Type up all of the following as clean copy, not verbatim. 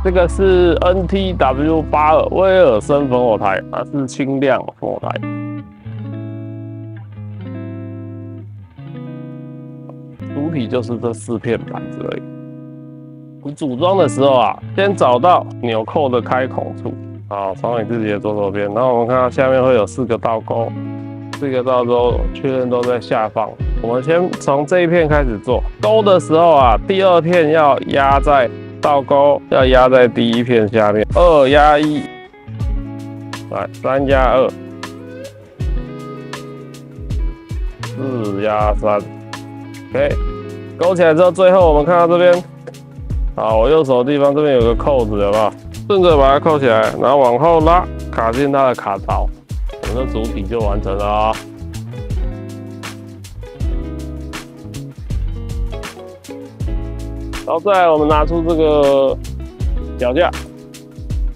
这个是 NTW82威尔森烽火台，它是轻量烽火台。主体就是这4片板子而已。你组装的时候啊，先找到纽扣的开孔处，好，从你自己的左手边，然后我们看到下面会有4个倒钩，4个倒钩确认都在下方。我们先从这一片开始做，钩的时候啊，第2片要压在倒钩，要压在第1片下面，2压1，来3压2，4压3。OK， 勾起来之后，最后我们看到这边，好，我右手的地方这边有个扣子，有没有？顺着把它扣起来，然后往后拉，卡进它的卡槽，我们的主体就完成了啊。然后再来，我们拿出这个脚架，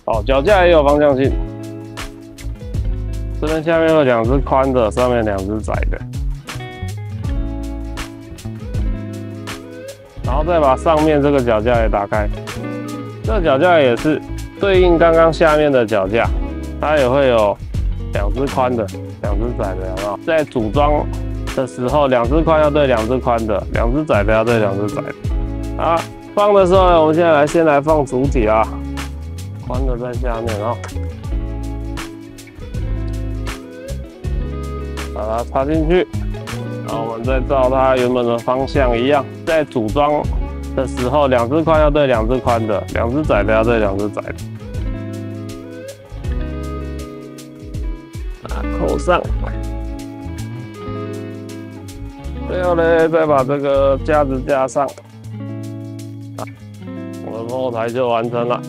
好，脚架也有方向性，这边下面有2只宽的，上面2只窄的。然后再把上面这个脚架也打开，这个脚架也是对应刚刚下面的脚架，它也会有2只宽的，2只窄的，有没有？在组装的时候，2只宽要对2只宽的，2只窄的要对2只窄的。啊，放的时候呢，我们现在先来放主体啊，宽的在下面哦，把它插进去。然后我们再照它原本的方向一样，在组装的时候，2只宽要对2只宽的，2只窄的要对2只窄的。扣上，最后呢，再把这个架子架上，我的烽火台就完成了。